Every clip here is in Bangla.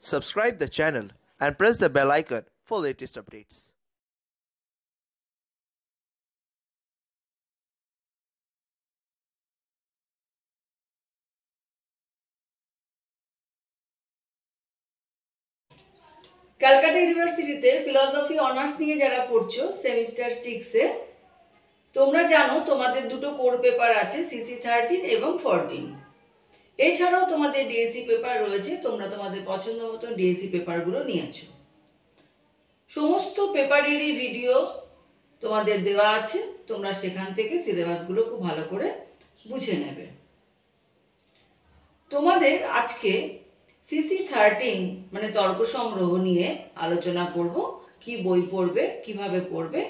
subscribe the channel and press the bell icon for latest updates. Calcutta ইউনিভার্সিটিতে ফিলসফি অনার্স নিয়ে যারা পড়ছো সেমিস্টার 6 এ তোমরা জানো তোমাদের দুটো কোর পেপার আছে cc-13 এবং 14। এছাড়াও তোমাদের ডিএসসি পেপার রয়েছে, তোমরা তোমাদের পছন্দ মতো ডিএসসি পেপারগুলো নিয়েছো। সমস্ত পেপারেরই ভিডিও তোমাদের দেওয়া আছে, তোমরা সেখান থেকে সিলেবাসগুলো খুব ভালো করে বুঝে নেবে। তোমাদের আজকে cc-13 মানে তর্ক সংগ্রহ নিয়ে আলোচনা করব, কি বই পড়বে, কিভাবে পড়বে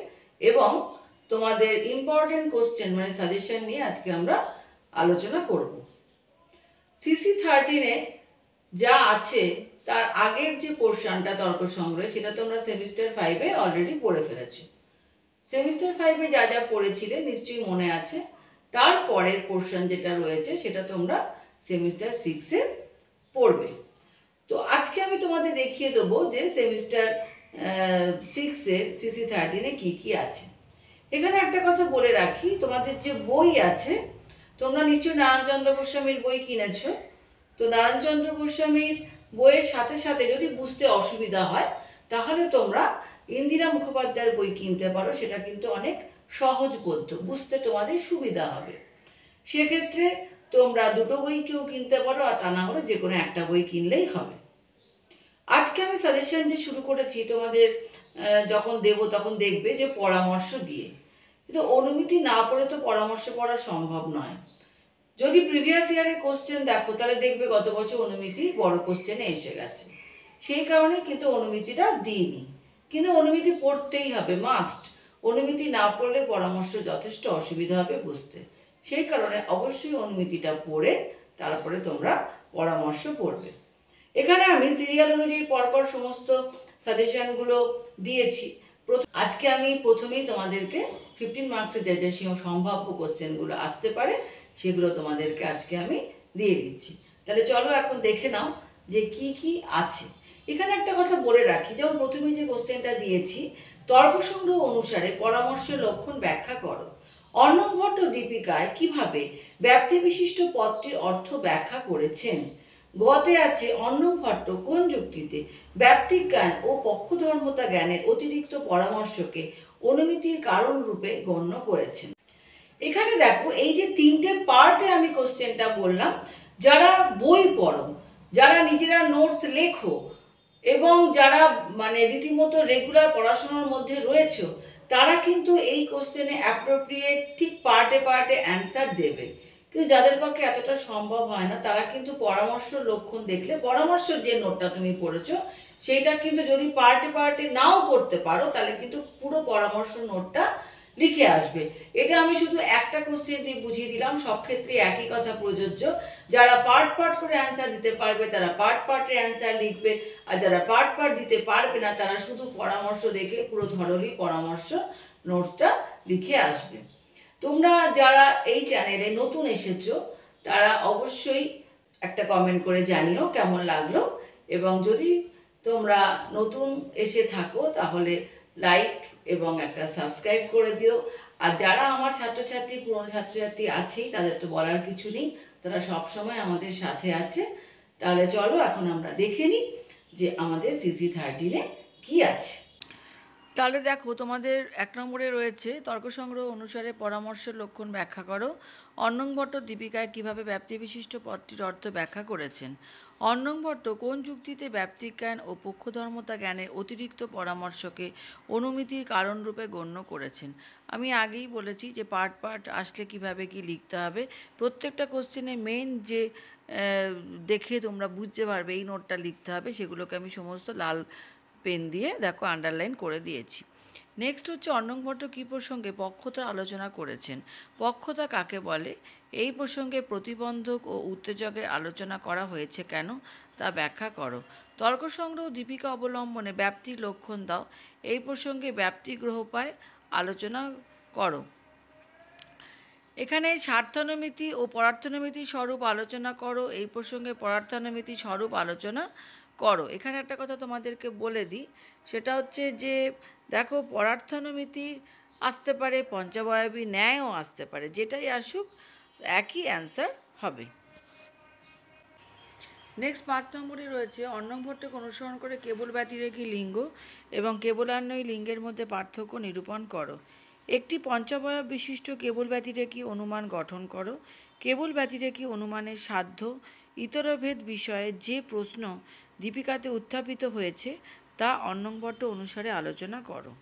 এবং তোমাদের ইম্পর্টেন্ট কোশ্চেন মানে সাজেশন নিয়ে আজকে আমরা আলোচনা করব। cc-13 এ যা আছে তার আগের যে পোর্শনটা তর্ক সংগ্রহে সেটা তোমরা সেমিস্টার 5 এ অলরেডি পড়ে ফেলেছো। সেমিস্টার 5 এ যা যা পড়েছিলে নিশ্চয়ই মনে আছে। তারপরের পোর্শন যেটা রয়েছে সেটা তোমরা সেমিস্টার 6 এ পড়বে। তো আজকে আমি তোমাদের দেখিয়ে দেবো যে সেমিস্টার 6 এ cc-13 এ কি কি আছে। এখানে একটা কথা বলে রাখি, তোমাদের যে বই আছে তোমরা নিশ্চয়ই নারায়ণচন্দ্র গোস্বামীর বই কিনেছো। তো নারায়ণচন্দ্র গোস্বামীর বইয়ের সাথে সাথে যদি বুঝতে অসুবিধা হয় তাহলে তোমরা ইন্দিরা মুখোপাধ্যায়ের বই কিনতে পারো, সেটা কিন্তু অনেক সহজবোধ্য, বুঝতে তোমাদের সুবিধা হবে। সেক্ষেত্রে তোমরা দুটো বই কেউ কিনতে পারো, আর তা না হলে যে কোনো একটা বই কিনলেই হবে। আজকে আমি সাজেশন যে শুরু করেছি তোমাদের যখন দেব তখন দেখবে যে পরামর্শ দিয়ে, কিন্তু অনুমিতি না পড়ে তো পরামর্শ পড়া সম্ভব নয়। যদি প্রিভিয়াস ইয়ারের কোশ্চেন দেখো তাহলে দেখবে গত বছর অনুমিতি বড় কোশ্চেনে এসে গেছে, সেই কারণে কিন্তু অনুমিতিটা দিইনি। কিন্তু অনুমিতি পড়তেই হবে, মাস্ট। অনুমিতি না পড়লে পরামর্শ যথেষ্ট অসুবিধা হবে বুঝতে, সেই কারণে অবশ্যই অনুমিতিটা পড়ে তারপরে তোমরা পরামর্শ পড়বে। এখানে আমি সিরিয়াল অনুযায়ী পরপর সমস্ত সাজেশনগুলো দিয়েছি। আজকে আমি প্রথমেই তোমাদেরকে 15 মার্কসের যে যে সম্ভাব্য কোশ্চেনগুলো আসতে পারে সেগুলো তোমাদেরকে আজকে আমি দিয়ে দিচ্ছি। তাহলে চলো এখন দেখে নাও যে কি কি আছে। এখানে একটা কথা বলে রাখি, যেমন প্রথমে যে কোশ্চেনটা দিয়েছি, তর্ক সংগ্রহ অনুসারে পরামর্শের লক্ষণ ব্যাখ্যা করো। অর্ণব ভট্ট দীপিকায় কিভাবে ব্যাপ্তি বিশিষ্ট পদটির অর্থ ব্যাখ্যা করেছেন? গতে আছে অর্ণব ভট্ট কোন যুক্তিতে ব্যাপ্তিক জ্ঞান ও পক্ষধর্মতা জ্ঞানের অতিরিক্ত পরামর্শকে অনুমিতির কারণ রূপে গণ্য করেছেন। এখানে দেখো এই যে তিনটে পার্টে আমি কোশ্চেনটা বললাম, যারা বই পড়ো, যারা নিজেরা নোটস লেখো এবং যারা মানে রীতিমতো রেগুলার পড়াশোনার মধ্যে রয়েছে তারা কিন্তু এই কোশ্চেনে অ্যাপ্রোপ্রিয়েট ঠিক পার্টে পার্টে অ্যান্সার দেবে। কিন্তু যাদের পক্ষে এতটা সম্ভব হয় না তারা কিন্তু পরামর্শ লক্ষণ দেখলে, পরামর্শ যে নোটটা তুমি পড়েছো সেইটা কিন্তু যদি পার্টে পার্টে নাও করতে পারো তাহলে কিন্তু পুরো পরামর্শ নোটটা লিখে আসবে। এটা আমি শুধু একটা কোশ্চেন দিয়ে বুঝিয়ে দিলাম, সব ক্ষেত্রে একই কথা প্রযোজ্য। যারা পার্ট পার্ট করে অ্যান্সার দিতে পারবে তারা পার্ট পার্টের অ্যান্সার লিখবে, আর যারা পার্ট পার্ট দিতে পারবে না তারা শুধু পরামর্শ দেখে পুরো ধরনই পরামর্শ নোটসটা লিখে আসবে। তোমরা যারা এই চ্যানেলে নতুন এসেছো তারা অবশ্যই একটা কমেন্ট করে জানিও কেমন লাগলো, এবং যদি তোমরা নতুন এসে থাকো তাহলে লাইক এবং একটা সাবস্ক্রাইব করে দিও। আর যারা আমার ছাত্রছাত্রী, পুরনো ছাত্রছাত্রী আছেই, তাদের তো বলার কিছু নেই, তারা সবসময় আমাদের সাথে আছে। তাহলে চলো এখন আমরা দেখে নিই যে আমাদের cc-13 কি আছে। তাহলে দেখো তোমাদের 1 নম্বরে রয়েছে তর্ক সংগ্রহ অনুসারে পরামর্শের লক্ষণ ব্যাখ্যা করো। অর্ণব ভট্ট দীপিকায় কীভাবে ব্যাপ্তি বিশিষ্ট পদটির অর্থ ব্যাখ্যা করেছেন? অর্ণব ভট্ট কোন যুক্তিতে ব্যাপ্তিক জ্ঞান ও পক্ষধর্মতা জ্ঞানের অতিরিক্ত পরামর্শকে অনুমিতির কারণরূপে গণ্য করেছেন? আমি আগেই বলেছি যে পার্ট পার্ট আসলে কিভাবে কি লিখতে হবে। প্রত্যেকটা কোশ্চেনে মেন যে দেখে তোমরা বুঝতে পারবে এই নোটটা লিখতে হবে, সেগুলোকে আমি সমস্ত লাল পেন দিয়ে দেখো আন্ডারলাইন করে দিয়েছি। নেক্সট হচ্ছে অর্ণব ভট্ট কী প্রসঙ্গে পক্ষতা আলোচনা করেছেন? পক্ষতা কাকে বলে? এই প্রসঙ্গে প্রতিবন্ধক ও উত্তেজকের আলোচনা করা হয়েছে কেন তা ব্যাখ্যা করো। তর্ক সংগ্রহ দীপিকা অবলম্বনে ব্যাপ্তির লক্ষণ দাও। এই প্রসঙ্গে ব্যাপ্তি গ্রহোপায় আলোচনা করো। এখানে স্বার্থানুমিতি ও পরার্থানুমিতি স্বরূপ আলোচনা করো, এই প্রসঙ্গে পরার্থানুমিতি স্বরূপ আলোচনা করো। এখানে একটা কথা তোমাদেরকে বলে দিই, সেটা হচ্ছে যে দেখো পরার্থানুমিতি আসতে পারে, পঞ্চবয়বী ন্যায়ও আসতে পারে, যেটাই আসুক একই অ্যান্সার হবে। নেক্সট 5 নম্বরে রয়েছে অর্ণবভট্টকে অনুসরণ করে কেবল ব্যতিরেকী লিঙ্গ এবং কেবলান্বয়ী লিঙ্গের মধ্যে পার্থক্য নিরূপণ করো। একটি পঞ্চবয়ব বিশিষ্ট কেবল ব্যতিরেকী অনুমান গঠন করো। কেবল ব্যতিরেকী অনুমানের সাধ্য ইতরভেদ বিষয়ে যে প্রশ্ন দীপিকাতে উত্থাপিত হয়েছে তা অর্ণবভট্ট অনুসারে আলোচনা করো।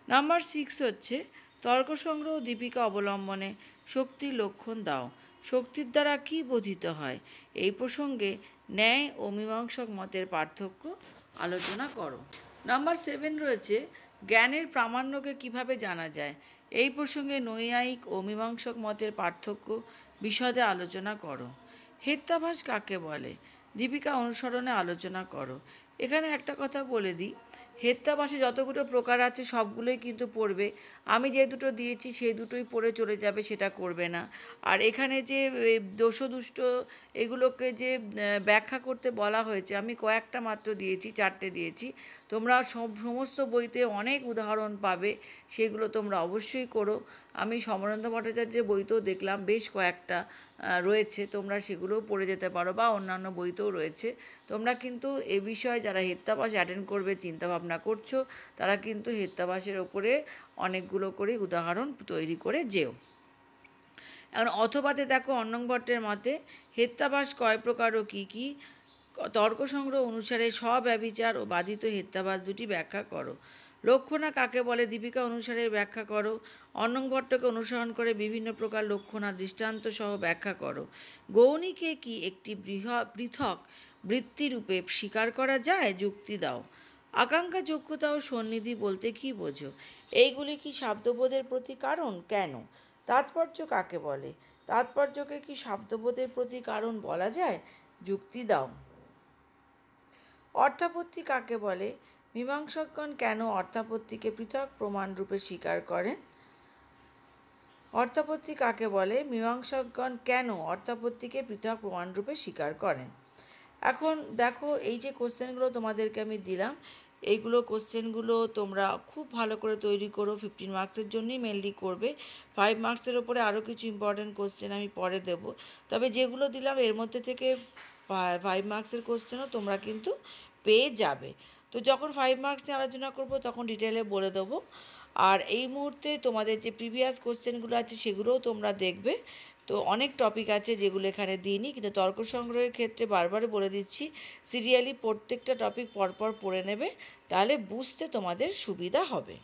নাম্বার 6 হচ্ছে তর্ক সংগ্রহ দীপিকা অবলম্বনে শক্তির লক্ষণ দাও। শক্তির দ্বারা কী বোধিত হয়, এই প্রসঙ্গে ন্যায় ও মীমাংসক মতের পার্থক্য আলোচনা করো। নাম্বার 7 রয়েছে জ্ঞানের প্রামাণ্যকে কিভাবে জানা যায়, এই প্রসঙ্গে নৈয়ায়িক ও মীমাংসক মতের পার্থক্য বিশদে আলোচনা করো। হেত্যাভাস কাকে বলে, দীপিকা অনুসরণে আলোচনা করো। এখানে একটা কথা বলে দিই, হেত্যাভাসে যতগুলো প্রকার আছে সবগুলোই কিন্তু পড়বে। আমি যে দুটো দিয়েছি সেই দুটোই পড়ে চলে যাবে, সেটা করবে না। আর এখানে যে দোষদুষ্ট এগুলোকে যে ব্যাখ্যা করতে বলা হয়েছে, আমি কয়েকটা মাত্র দিয়েছি, 4টে দিয়েছি। তোমরা সমস্ত বইতে অনেক উদাহরণ পাবে, সেগুলো তোমরা অবশ্যই করো। আমি সমরেন্দ্র ভট্টাচার্যের বইতেও দেখলাম বেশ কয়েকটা রয়েছে, তোমরা সেগুলোও পড়ে যেতে পারো, বা অন্যান্য বইতেও রয়েছে। তোমরা কিন্তু এ বিষয়ে যারা হেত্যাভাস অ্যাটেন্ড করবে চিন্তাভাবনা করছো, তারা কিন্তু হেত্যাভাসের ওপরে অনেকগুলো করে উদাহরণ তৈরি করে যেও। এখন অথবাতে দেখো অর্ণবভট্টের মতে হেত্যাভাস কয় প্রকার ও কী কী, তর্ক সংগ্রহ অনুসারে স্বব্যভিচার ও বাধিত হেত্যাভাস দুটি ব্যাখ্যা করো। লক্ষণা কাকে বলে, দীপিকা অনুসারে ব্যাখ্যা করো। অর্ণবভট্টকে অনুসরণ করে বিভিন্ন প্রকার লক্ষণা দৃষ্টান্ত সহ ব্যাখ্যা করো। গৌণীকে কি একটি পৃথক বৃত্তিরূপে স্বীকার করা যায়, যুক্তি দাও। আকাঙ্ক্ষা, যোগ্যতা ও সন্নিধি বলতে কী বোঝো, এইগুলি কি শব্দবোধের প্রতি কারণ, কেন। তাৎপর্য কাকে বলে, তাৎপর্যকে কি শব্দবোধের প্রতি কারণ বলা যায়, যুক্তি দাও। অর্থাপত্তি কাকে বলে, মীমাংসকগণ কেন অর্থাপত্তিকে পৃথক প্রমাণরূপে স্বীকার করেন। অর্থাপত্তি কাকে বলে, মীমাংসকগণ কেন অর্থাপত্তিকে পৃথক প্রমাণরূপে স্বীকার করেন। এখন দেখো এই যে কোশ্চেনগুলো তোমাদেরকে আমি দিলাম, এইগুলো কোশ্চেনগুলো তোমরা খুব ভালো করে তৈরি করো, 15 মার্কসের জন্যই মেনলি করবে। 5 মার্কসের ওপরে আরও কিছু ইম্পর্ট্যান্ট কোশ্চেন আমি পরে দেব, তবে যেগুলো দিলাম এর মধ্যে থেকে 5 মার্কসের কোশ্চেনও তোমরা কিন্তু পেয়ে যাবে। তো যখন 5 মার্কস নিয়ে আলোচনা করব তখন ডিটেলে বলে দেবো। আর এই মুহূর্তে তোমাদের যে প্রিভিয়াস কোশ্চেনগুলো আছে সেগুলোও তোমরা দেখবে। তো অনেক টপিক আছে যেগুলো এখানে দিইনি, কিন্তু তর্ক সংগ্রহের ক্ষেত্রে বারবার বলে দিচ্ছি সিরিয়ালি প্রত্যেকটা টপিক পরপর পড়ে নেবে, তাহলে বুঝতে তোমাদের সুবিধা হবে।